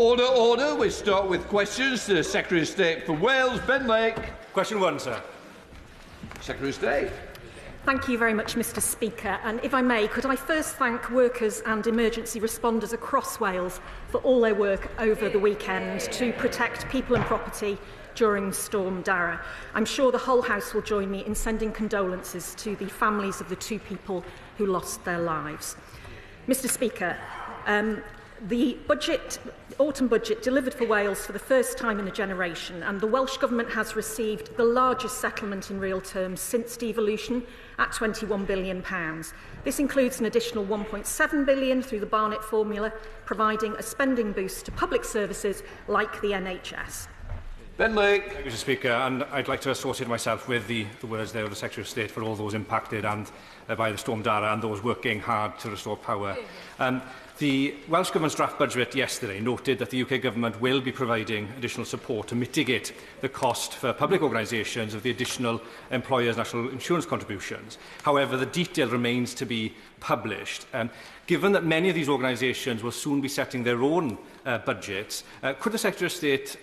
Order, order. We start with questions to the Secretary of State for Wales, Ben Lake. Question 1, sir. Secretary of State. Thank you very much, Mr Speaker. And if I may, could I first thank workers and emergency responders across Wales for all their work over the weekend to protect people and property during Storm Dara. I'm sure the whole House will join me in sending condolences to the families of the 2 people who lost their lives. Mr Speaker, the autumn budget delivered for Wales for the first time in a generation, and the Welsh Government has received the largest settlement in real terms since devolution at £21 billion. This includes an additional £1.7 billion through the Barnett formula, providing a spending boost to public services like the NHS. Ben Lake. Thank you, Mr Speaker, and I'd like to associate myself with the words there of the Secretary of State for all those impacted and by the Storm Dara and those working hard to restore power. The Welsh Government's draft budget yesterday noted that the UK Government will be providing additional support to mitigate the cost for public organisations of the additional employers' national insurance contributions. However, the detail remains to be published. Given that many of these organisations will soon be setting their own budgets, could the Secretary of State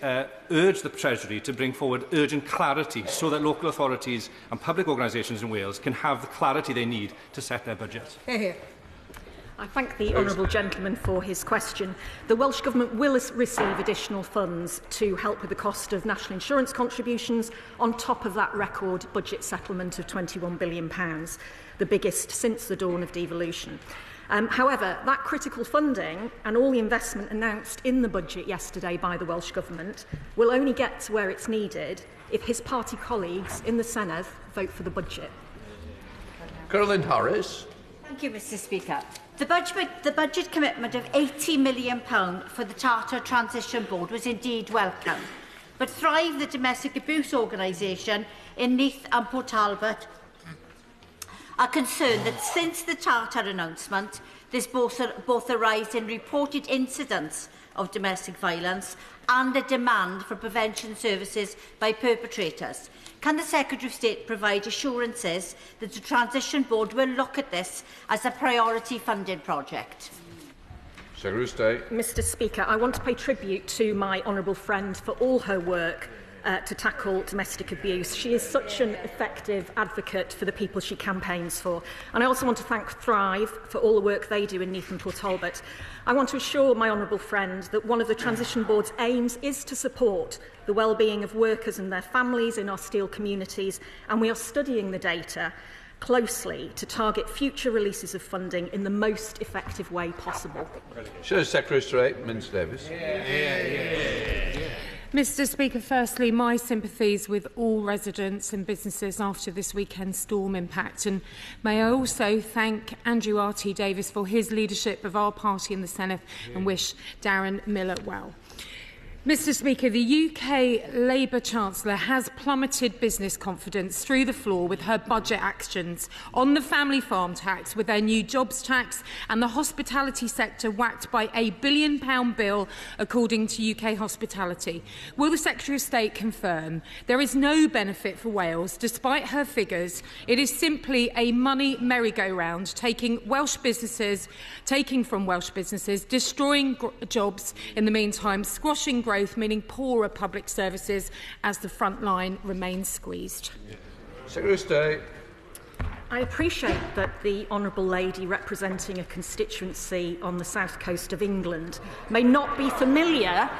urge the Treasury to bring forward urgent clarity so that local authorities and public organisations in Wales can have the clarity they need to set their budgets? I thank the honourable gentleman for his question. The Welsh Government will receive additional funds to help with the cost of national insurance contributions on top of that record budget settlement of £21 billion, the biggest since the dawn of devolution. However, that critical funding and all the investment announced in the budget yesterday by the Welsh Government will only get to where it's needed if his party colleagues in the Senedd vote for the budget. Carolyn Harris. Thank you, Mr Speaker. The budget commitment of £80 million for the Charter Transition Board was indeed welcome. But Thrive, the domestic abuse organisation in Neath and Port Talbot, are concerned that since the Charter announcement, there's both a rise in reported incidents of domestic violence and a demand for prevention services by perpetrators. Can the Secretary of State provide assurances that the Transition Board will look at this as a priority funded project? Secretary of State. Mr Speaker, I want to pay tribute to my honourable friend for all her work to tackle domestic abuse. She is such an effective advocate for the people she campaigns for. And I also want to thank Thrive for all the work they do in Neath and Port Talbot. I want to assure my honourable friend that one of the Transition Board's aims is to support the well-being of workers and their families in our steel communities, and we are studying the data closely to target future releases of funding in the most effective way possible. Sure, Secretary of State, Mims Davies. Mr Speaker, firstly, my sympathies with all residents and businesses after this weekend's storm impact. And may I also thank Andrew R.T. Davies for his leadership of our party in the Senedd and wish Darren Miller well. Mr Speaker, the UK Labour Chancellor has plummeted business confidence through the floor with her budget actions on the family farm tax, with their new jobs tax and the hospitality sector whacked by a £1 billion bill, according to UK Hospitality. Will the Secretary of State confirm there is no benefit for Wales, despite her figures? It is simply a money merry-go-round, taking from Welsh businesses, destroying jobs in the meantime, squashing growth, meaning poorer public services as the front line remains squeezed. Secretary of State. I appreciate that the honourable lady representing a constituency on the south coast of England may not be familiar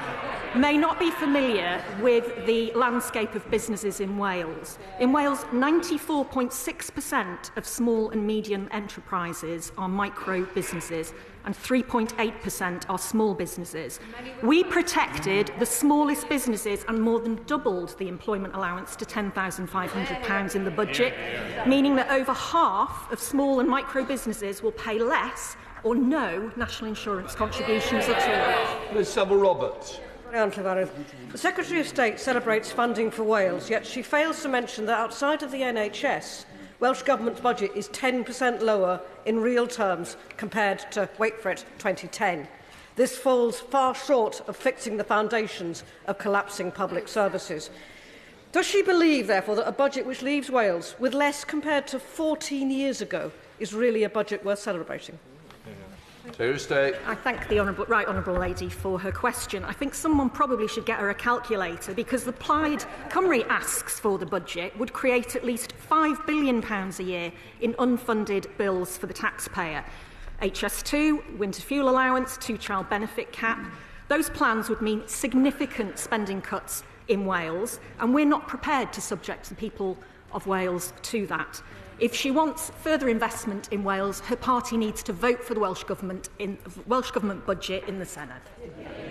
with the landscape of businesses in Wales. In Wales, 94.6% of small and medium enterprises are micro businesses and 3.8% are small businesses. We protected the smallest businesses and more than doubled the employment allowance to £10,500 in the budget, meaning that over half of small and micro businesses will pay less or no national insurance contributions at all. Ms Saville Roberts. The Secretary of State celebrates funding for Wales, yet she fails to mention that outside of the NHS, Welsh Government's budget is 10% lower in real terms compared to, wait for it, 2010. This falls far short of fixing the foundations of collapsing public services. Does she believe, therefore, that a budget which leaves Wales with less compared to 14 years ago is really a budget worth celebrating? Secretary of State. I thank the Right Honourable Lady for her question. I think someone probably should get her a calculator, because the Plaid Cymru asks for the budget would create at least £5 billion a year in unfunded bills for the taxpayer. HS2, winter fuel allowance, two-child benefit cap. Those plans would mean significant spending cuts in Wales, and we're not prepared to subject the people of Wales to that. If she wants further investment in Wales, her party needs to vote for the Welsh Government budget in the Senedd.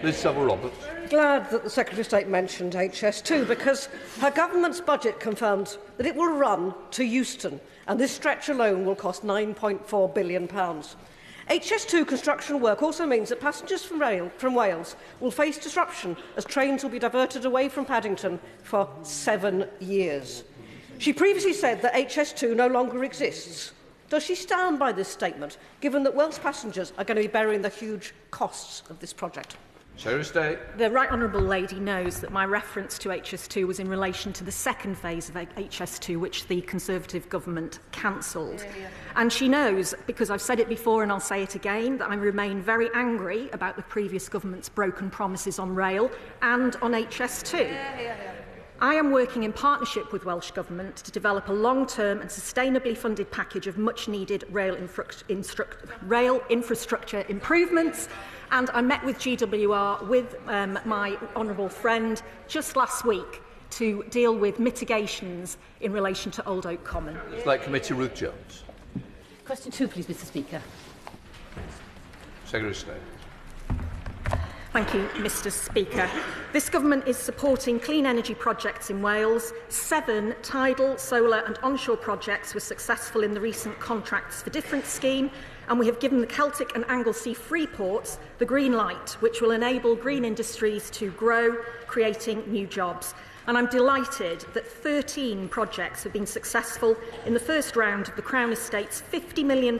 Liz Saville-Roberts. Glad that the Secretary of State mentioned HS2, because her government's budget confirms that it will run to Euston, and this stretch alone will cost £9.4 billion. HS2 construction work also means that passengers from Wales will face disruption, as trains will be diverted away from Paddington for 7 years. She previously said that HS2 no longer exists. Does she stand by this statement, given that Welsh passengers are going to be bearing the huge costs of this project? Secretary of State. The Right Honourable Lady knows that my reference to HS2 was in relation to the second phase of HS2, which the Conservative government cancelled. And she knows, because I've said it before and I'll say it again, that I remain very angry about the previous government's broken promises on rail and on HS2. I am working in partnership with Welsh Government to develop a long-term and sustainably funded package of much-needed rail infrastructure improvements, and I met with GWR with my honourable friend just last week to deal with mitigations in relation to Old Oak Common. Select Committee Ruth Jones. Question 2, please, Mr. Speaker. Secretary of State. Thank you, Mr. Speaker. This government is supporting clean energy projects in Wales. 7 tidal, solar and onshore projects were successful in the recent Contracts for Difference scheme, and we have given the Celtic and Anglesey free ports the green light, which will enable green industries to grow, creating new jobs. And I'm delighted that 13 projects have been successful in the first round of the Crown Estate's £50 million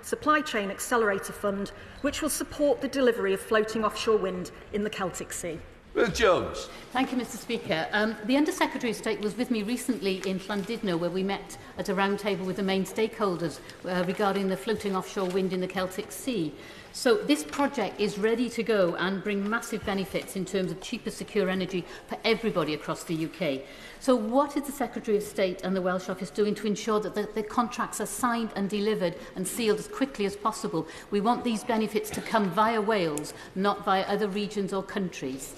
Supply Chain Accelerator Fund, which will support the delivery of floating offshore wind in the Celtic Sea. Ruth Jones. Thank you, Mr. Speaker. The Under-Secretary of State was with me recently in Llandudno, where we met at a round table with the main stakeholders regarding the floating offshore wind in the Celtic Sea. So this project is ready to go and bring massive benefits in terms of cheaper, secure energy for everybody across the UK. So what is the Secretary of State and the Welsh Office doing to ensure that the contracts are signed and delivered and sealed as quickly as possible? We want these benefits to come via Wales, not via other regions or countries.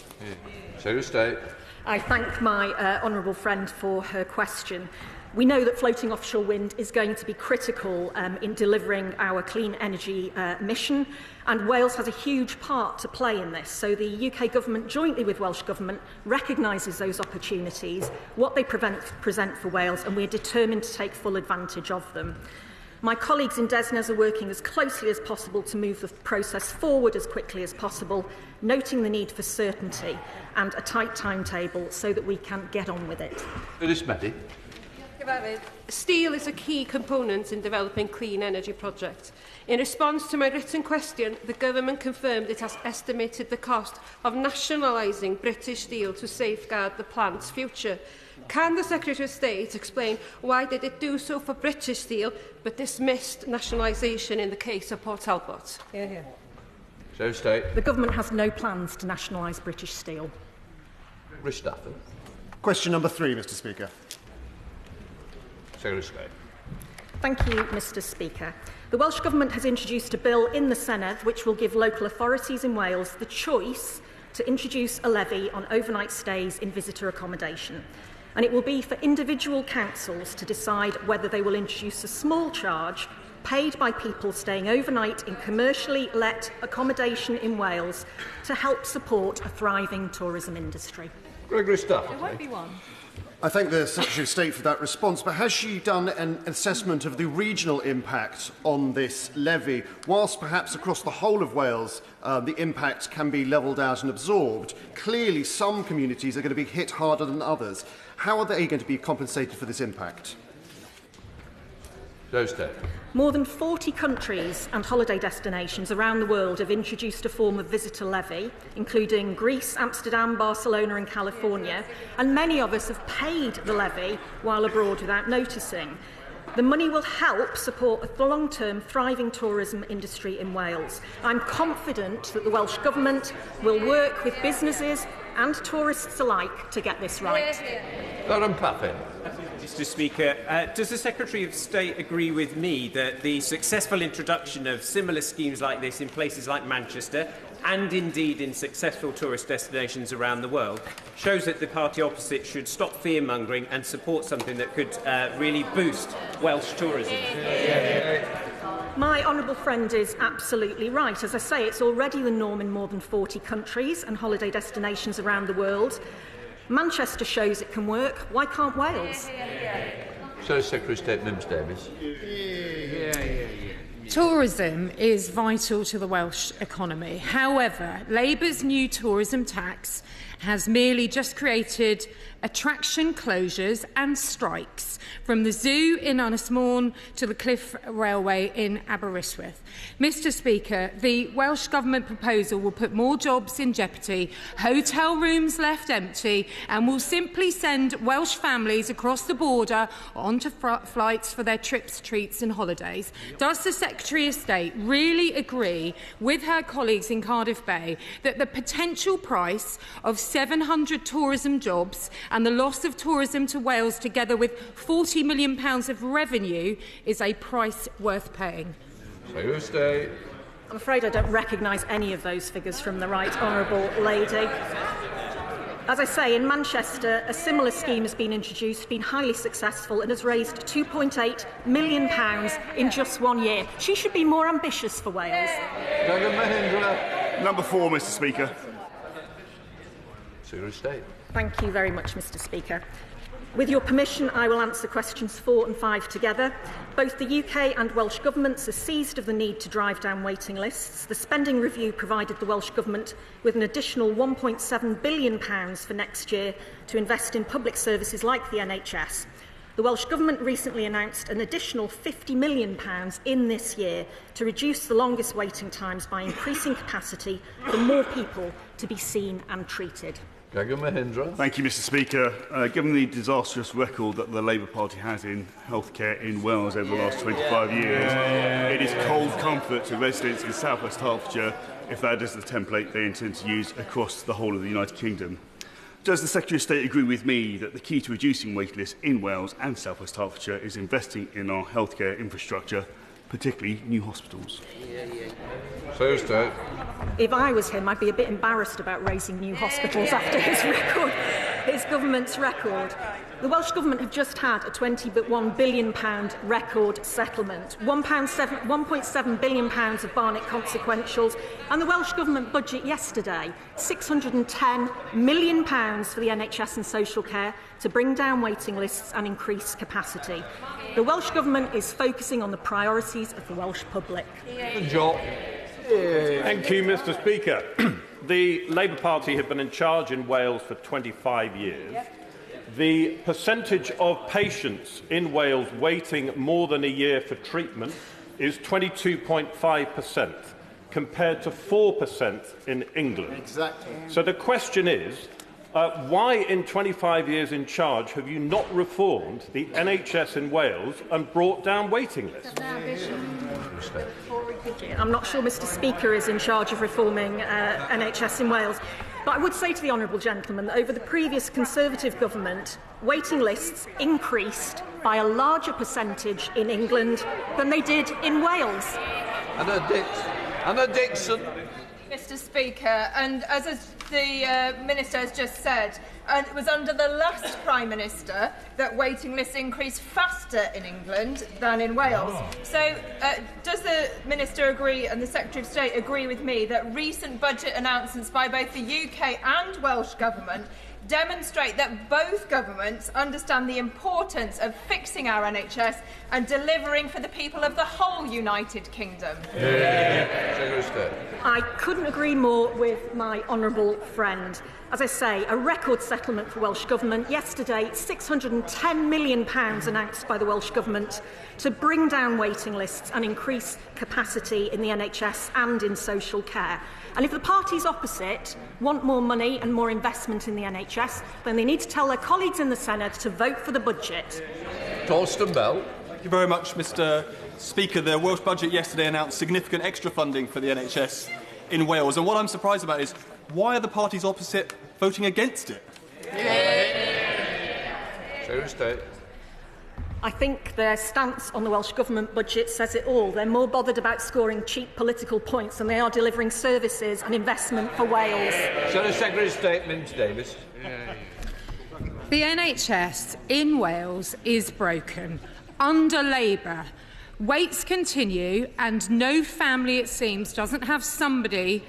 Secretary of State. I thank my honourable friend for her question. We know that floating offshore wind is going to be critical in delivering our clean energy mission, and Wales has a huge part to play in this. So the UK Government, jointly with Welsh Government, recognises those opportunities, what they present for Wales, and we're determined to take full advantage of them. My colleagues in DESNES are working as closely as possible to move the process forward as quickly as possible, noting the need for certainty and a tight timetable so that we can get on with it. Ynys Medi. Steel is a key component in developing clean energy projects. In response to my written question, the government confirmed it has estimated the cost of nationalising British Steel to safeguard the plant's future. Can the Secretary of State explain why did it do so for British Steel but dismissed nationalisation in the case of Port Talbot? Secretary of State. The government has no plans to nationalise British Steel. Rhys Stafford. Question number 3, Mr. Speaker. Secretary of State. Thank you, Mr. Speaker. The Welsh Government has introduced a bill in the Senedd which will give local authorities in Wales the choice to introduce a levy on overnight stays in visitor accommodation. And it will be for individual councils to decide whether they will introduce a small charge paid by people staying overnight in commercially let accommodation in Wales to help support a thriving tourism industry. Gregory Stafford. There won't be one. I thank the Secretary of State for that response, but has she done an assessment of the regional impact on this levy? Whilst perhaps across the whole of Wales the impact can be levelled out and absorbed, clearly some communities are going to be hit harder than others. How are they going to be compensated for this impact? More than 40 countries and holiday destinations around the world have introduced a form of visitor levy, including Greece, Amsterdam, Barcelona and California, and many of us have paid the levy while abroad without noticing. The money will help support a long-term thriving tourism industry in Wales. I'm confident that the Welsh Government will work with businesses and tourists alike to get this right. Lauren Paffin. Mr Speaker, does the Secretary of State agree with me that the successful introduction of similar schemes like this in places like Manchester and indeed in successful tourist destinations around the world shows that the party opposite should stop fear-mongering and support something that could really boost Welsh tourism? My honourable friend is absolutely right. As I say, it's already the norm in more than 40 countries and holiday destinations around the world. Manchester shows it can work. Why can't Wales? So, Secretary of State Mims Davies. Tourism is vital to the Welsh economy. However, Labour's new tourism tax has merely just created attraction closures and strikes, from the zoo in Ynysmôn to the Cliff Railway in Aberystwyth. Mr Speaker, the Welsh Government proposal will put more jobs in jeopardy, hotel rooms left empty, and will simply send Welsh families across the border onto flights for their trips, treats and holidays. Does the Secretary of State really agree with her colleagues in Cardiff Bay that the potential price of 700 tourism jobs and the loss of tourism to Wales, together with £40 million of revenue, is a price worth paying? Secretary of State. I'm afraid I don't recognise any of those figures from the right honourable lady. As I say, in Manchester, a similar scheme has been introduced, been highly successful, and has raised £2.8 million in just 1 year. She should be more ambitious for Wales. Number 4, Mr Speaker. Secretary of State. Thank you very much, Mr Speaker. With your permission, I will answer questions 4 and 5 together. Both the UK and Welsh governments are seized of the need to drive down waiting lists. The spending review provided the Welsh Government with an additional £1.7 billion for next year to invest in public services like the NHS. The Welsh Government recently announced an additional £50 million in this year to reduce the longest waiting times by increasing capacity for more people to be seen and treated. Thank you, Mr Speaker. Given the disastrous record that the Labour Party has in healthcare in Wales over the last 25 years, it is cold comfort to residents in South West Hertfordshire if that is the template they intend to use across the whole of the United Kingdom. Does the Secretary of State agree with me that the key to reducing wait lists in Wales and South West Hertfordshire is investing in our healthcare infrastructure, particularly new hospitals? If I was him, I'd be a bit embarrassed about raising new hospitals after his government's record. The Welsh Government have just had a £21 billion record settlement, £1.7 billion of Barnett consequentials, and the Welsh Government budget yesterday, £610 million for the NHS and social care to bring down waiting lists and increase capacity. The Welsh Government is focusing on the priorities of the Welsh public. Thank you, Mr Speaker. The Labour Party have been in charge in Wales for 25 years. The percentage of patients in Wales waiting more than a year for treatment is 22.5%, compared to 4% in England. Exactly. So the question is, why in 25 years in charge have you not reformed the NHS in Wales and brought down waiting lists? I'm not sure Mr Speaker is in charge of reforming NHS in Wales, but I would say to the honourable gentleman that over the previous Conservative government, waiting lists increased by a larger percentage in England than they did in Wales. Anna Dixon. Mr Speaker, and as the Minister has just said, it was under the last Prime Minister that waiting lists increased faster in England than in Wales. So does the Minister agree and the Secretary of State agree with me that recent budget announcements by both the UK and Welsh Government demonstrate that both governments understand the importance of fixing our NHS and delivering for the people of the whole United Kingdom? I couldn't agree more with my honourable friend. As I say, a record settlement for Welsh Government. Yesterday, £610 million announced by the Welsh Government to bring down waiting lists and increase capacity in the NHS and in social care. And if the parties opposite want more money and more investment in the NHS, then they need to tell their colleagues in the Senate to vote for the budget. Torsten Bell. Thank you very much, Mr Speaker. The Welsh Budget yesterday announced significant extra funding for the NHS in Wales, and what I'm surprised about is why are the parties opposite voting against it? Secretary of State. I think their stance on the Welsh Government budget says it all. They're more bothered about scoring cheap political points than they are delivering services and investment for Wales. Secretary of State, Mims Davies. The NHS in Wales is broken. Under Labour, waits continue and no family, it seems, doesn't have somebody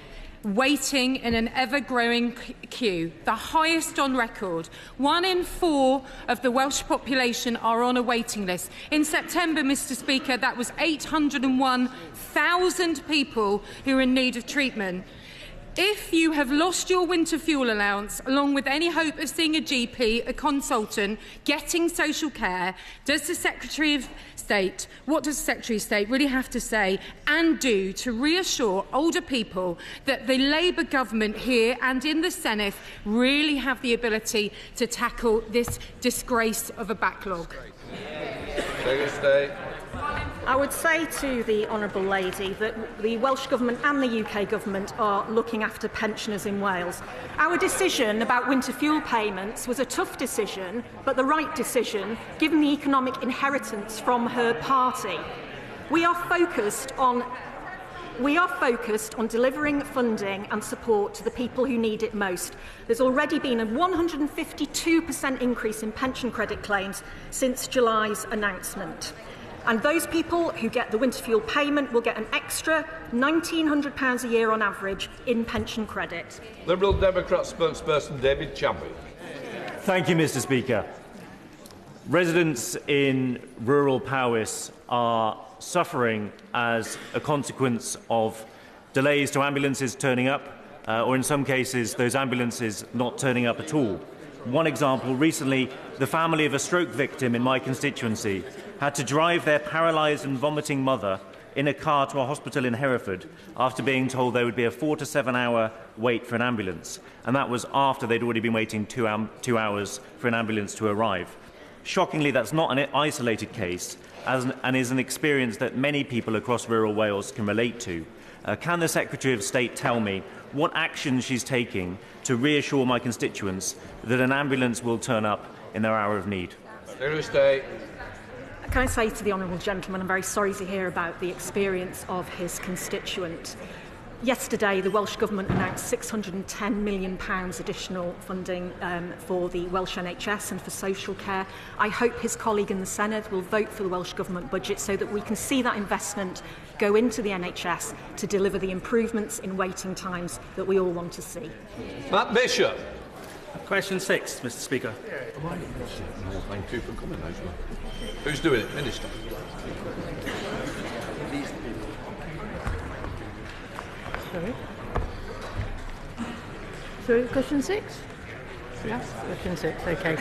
waiting in an ever-growing queue, the highest on record. 1 in 4 of the Welsh population are on a waiting list. In September, Mr Speaker, that was 801,000 people who are in need of treatment. If you have lost your winter fuel allowance, along with any hope of seeing a GP, a consultant, getting social care, what does the Secretary of State really have to say and do to reassure older people that the Labour government here and in the Senate really have the ability to tackle this disgrace of a backlog? Secretary of State. I would say to the Honourable Lady that the Welsh Government and the UK Government are looking after pensioners in Wales. Our decision about winter fuel payments was a tough decision, but the right decision, given the economic inheritance from her party. We are focused on delivering funding and support to the people who need it most. There's already been a 152% increase in pension credit claims since July's announcement. And those people who get the winter fuel payment will get an extra £1,900 a year on average in pension credit. Liberal Democrat spokesperson David Chadwick. Thank you, Mr Speaker. Residents in rural Powys are suffering as a consequence of delays to ambulances turning up, or in some cases, those ambulances not turning up at all. One example, recently, the family of a stroke victim in my constituency had to drive their paralysed and vomiting mother in a car to a hospital in Hereford after being told there would be a 4 to 7 hour wait for an ambulance. And that was after they'd already been waiting 2 hours for an ambulance to arrive. Shockingly, that's not an isolated case and is an experience that many people across rural Wales can relate to. Can the Secretary of State tell me what action she's taking to reassure my constituents that an ambulance will turn up in their hour of need? Secretary of State. Can I say to the Honourable Gentleman, I'm very sorry to hear about the experience of his constituent. Yesterday, the Welsh Government announced £610 million additional funding for the Welsh NHS and for social care. I hope his colleague in the Senedd will vote for the Welsh Government budget so that we can see that investment go into the NHS to deliver the improvements in waiting times that we all want to see. Matt Bishop. Question 6, Mr Speaker. Thank you for coming. Who's doing it? Minister. Sorry, question 6? Yes, question 6, okay.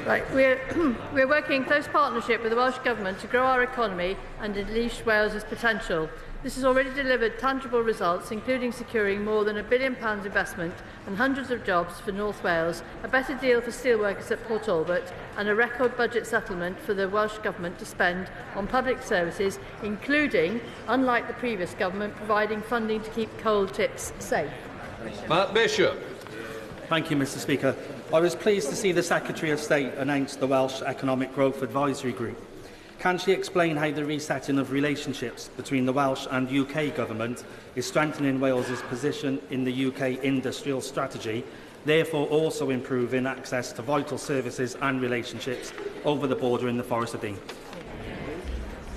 Right, we're working in close partnership with the Welsh Government to grow our economy and unleash Wales's potential. This has already delivered tangible results, including securing more than £1 billion investment and hundreds of jobs for North Wales, a better deal for steelworkers at Port Talbot, and a record budget settlement for the Welsh Government to spend on public services, including, unlike the previous government, providing funding to keep coal tips safe. Matt Bishop. Thank you, Mr Speaker. I was pleased to see the Secretary of State announce the Welsh Economic Growth Advisory Group. Can she explain how the resetting of relationships between the Welsh and UK Government is strengthening Wales's position in the UK industrial strategy, therefore also improving access to vital services and relationships over the border in the Forest of Dean?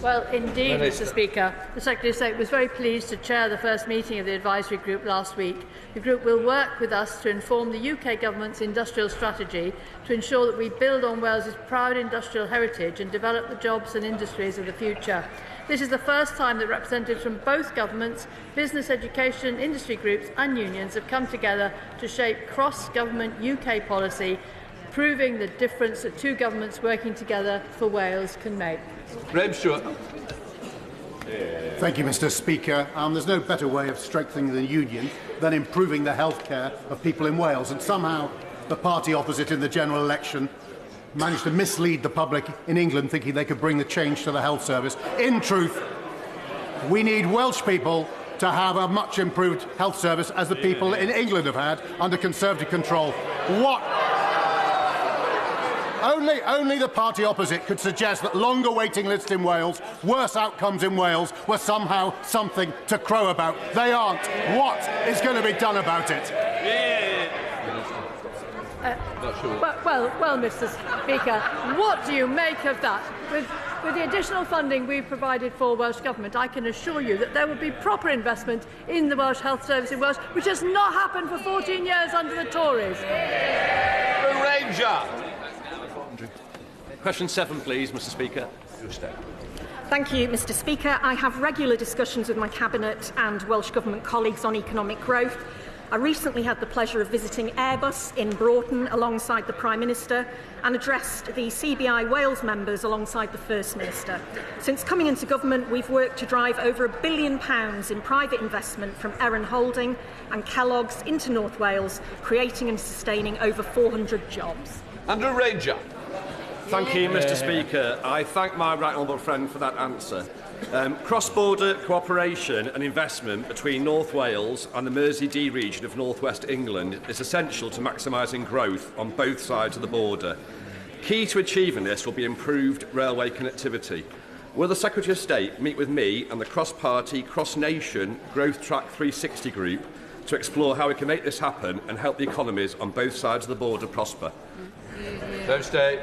Well, indeed, Mr Speaker, the Secretary of State was very pleased to chair the first meeting of the advisory group last week. The group will work with us to inform the UK Government's industrial strategy to ensure that we build on Wales's proud industrial heritage and develop the jobs and industries of the future. This is the first time that representatives from both governments, business, education, industry groups and unions have come together to shape cross-government UK policy, proving the difference that two governments working together for Wales can make. Graham Stewart. Thank you, Mr Speaker. There's no better way of strengthening the union than improving the health care of people in Wales, and somehow the party opposite in the general election managed to mislead the public in England thinking they could bring the change to the health service. In truth, we need Welsh people to have a much improved health service as the people in England have had under Conservative control. What? Only the party opposite could suggest that longer waiting lists in Wales, worse outcomes in Wales, were somehow something to crow about. They aren't. What is going to be done about it? Well, Mr. Speaker, what do you make of that? With the additional funding we've provided for Welsh Government, I can assure you that there will be proper investment in the Welsh Health Service in Wales, which has not happened for 14 years under the Tories. Ranger. Question 7, please, Mr. Speaker. Thank you, Mr. Speaker. I have regular discussions with my Cabinet and Welsh Government colleagues on economic growth. I recently had the pleasure of visiting Airbus in Broughton alongside the Prime Minister and addressed the CBI Wales members alongside the First Minister. Since coming into government, we've worked to drive over £1 billion in private investment from Erin Holding and Kellogg's into North Wales, creating and sustaining over 400 jobs. Andrew Ranger. Thank you, Mr. Speaker. I thank my right honourable friend for that answer. Cross-border cooperation and investment between North Wales and the Mersey region of North West England is essential to maximising growth on both sides of the border. Key to achieving this will be improved railway connectivity. Will the Secretary of State meet with me and the cross-party, cross-nation Growth Track 360 group to explore how we can make this happen and help the economies on both sides of the border prosper? Thursday.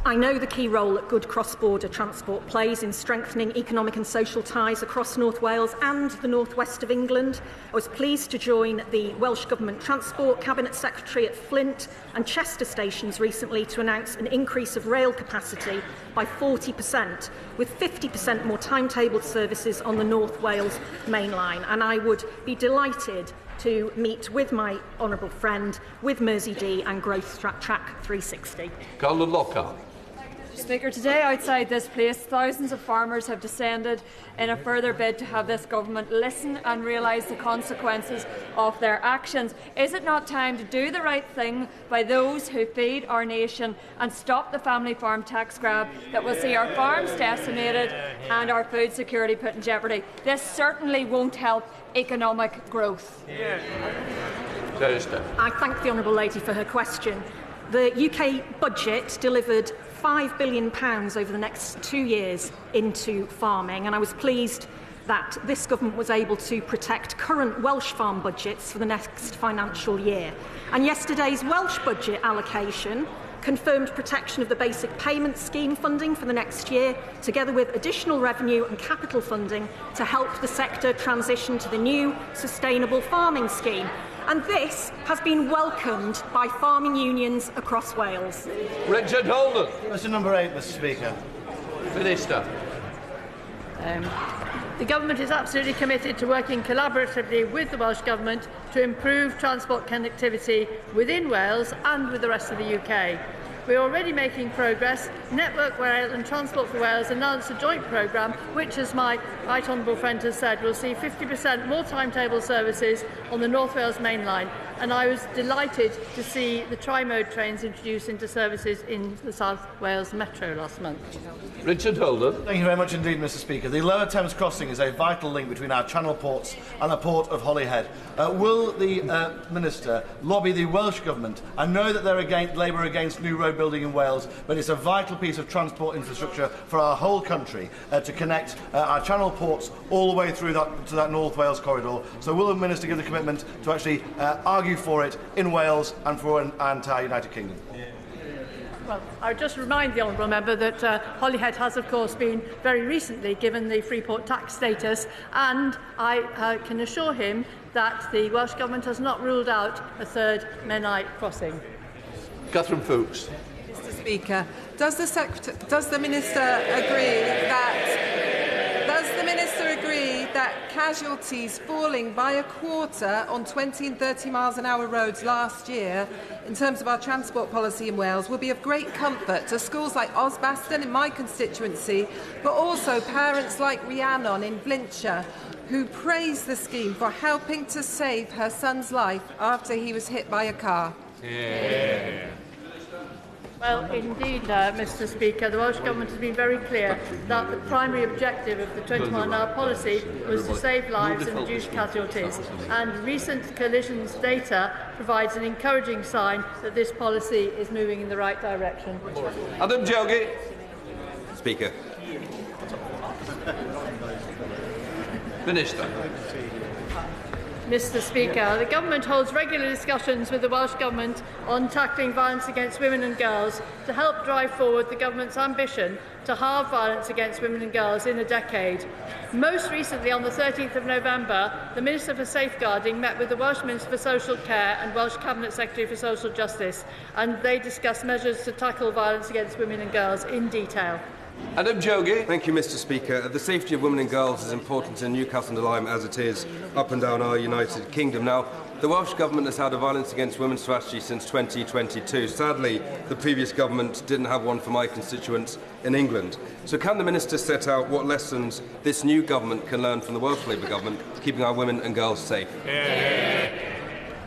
I know the key role that good cross-border transport plays in strengthening economic and social ties across North Wales and the North West of England. I was pleased to join the Welsh Government Transport Cabinet Secretary at Flint and Chester stations recently to announce an increase of rail capacity by 40%, with 50% more timetabled services on the North Wales main line. And I would be delighted to meet with my honourable friend with Mersey and Growth Track 360. Carolyn Lockhart. Speaker, today outside this place, thousands of farmers have descended in a further bid to have this government listen and realise the consequences of their actions. Is it not time to do the right thing by those who feed our nation and stop the family farm tax grab that will see our farms decimated and our food security put in jeopardy? This certainly won't help economic growth. I thank the honourable lady for her question. The UK budget delivered £5 billion over the next 2 years into farming, and I was pleased that this government was able to protect current Welsh farm budgets for the next financial year. And yesterday's Welsh budget allocation confirmed protection of the basic payment scheme funding for the next year, together with additional revenue and capital funding to help the sector transition to the new sustainable farming scheme. And this has been welcomed by farming unions across Wales. Richard Holden. Question number 8, Mr. Speaker. Minister. The Government is absolutely committed to working collaboratively with the Welsh Government to improve transport connectivity within Wales and with the rest of the UK. We are already making progress. Network Rail and Transport for Wales announced a joint programme which, as my right honourable friend has said, will see 50% more timetable services on the North Wales main line. And I was delighted to see the tri-mode trains introduced into services in the South Wales Metro last month. Richard Holden. Thank you very much indeed, Mr. Speaker. The Lower Thames crossing is a vital link between our channel ports and the port of Holyhead. Will the Minister lobby the Welsh Government? I know that they're Labour against new road building in Wales, but it's a vital piece of transport infrastructure for our whole country to connect our channel ports all the way through to that North Wales corridor. So will the Minister give the commitment to actually argue for it in Wales and for an entire United Kingdom? Well, I would just remind the honourable member that Holyhead has, of course, been very recently given the Freeport tax status, and I can assure him that the Welsh Government has not ruled out a third Menai crossing. Catherine Fuchs. Mr. Speaker, does the Minister agree that casualties falling by a quarter on 20 and 30 miles an hour roads last year, in terms of our transport policy in Wales, will be of great comfort to schools like Osbaston in my constituency, but also parents like Rhiannon in Flintshire, who praise the scheme for helping to save her son's life after he was hit by a car? Well, indeed, Mr Speaker, the Welsh Government has been very clear that the primary objective of the 21-hour policy was to save lives and reduce casualties, and recent collisions data provides an encouraging sign that this policy is moving in the right direction. Adam Jogi. Speaker. Minister. Mr Speaker, the Government holds regular discussions with the Welsh Government on tackling violence against women and girls to help drive forward the Government's ambition to halve violence against women and girls in a decade. Most recently, on the 13th of November, the Minister for Safeguarding met with the Welsh Minister for Social Care and Welsh Cabinet Secretary for Social Justice, and they discussed measures to tackle violence against women and girls in detail. Adam Jogi. Thank you, Mr Speaker. The safety of women and girls is important in Newcastle and Lyme as it is up and down our United Kingdom. Now, the Welsh Government has had a violence against women strategy since 2022. Sadly, the previous government didn't have one for my constituents in England. So can the Minister set out what lessons this new government can learn from the Welsh Labour government, keeping our women and girls safe?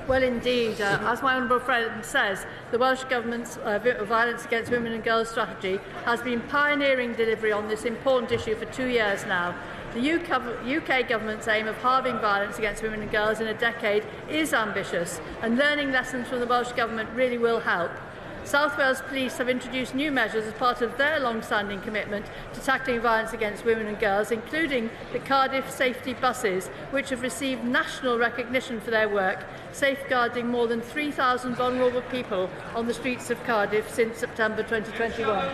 Well, indeed, as my honourable friend says, the Welsh Government's violence against women and girls strategy has been pioneering delivery on this important issue for 2 years now. The UK Government's aim of halving violence against women and girls in a decade is ambitious, and learning lessons from the Welsh Government really will help. South Wales Police have introduced new measures as part of their long-standing commitment to tackling violence against women and girls, including the Cardiff safety buses, which have received national recognition for their work, safeguarding more than 3,000 vulnerable people on the streets of Cardiff since September 2021.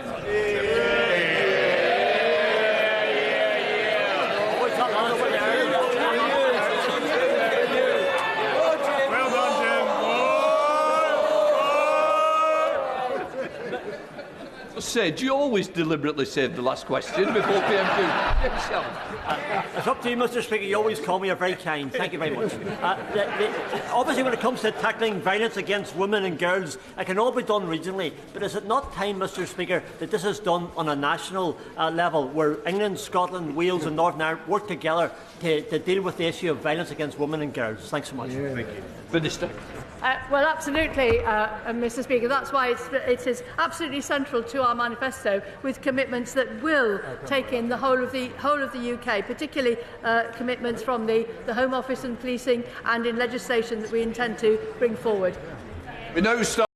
Said you always deliberately save the last question before PM2. It's up to you, Mr Speaker. You always call me a very kind. Thank you very much. Obviously, when it comes to tackling violence against women and girls, it can all be done regionally. But is it not time, Mr Speaker, that this is done on a national level, where England, Scotland, Wales and Northern Ireland work together to deal with the issue of violence against women and girls? Thanks so much. Thank you. Minister. Well, absolutely, Mr Speaker. That's why it is absolutely central to our manifesto, with commitments that will take in the whole of the UK, particularly commitments from the Home Office and policing, and in legislation that we intend to bring forward. We now start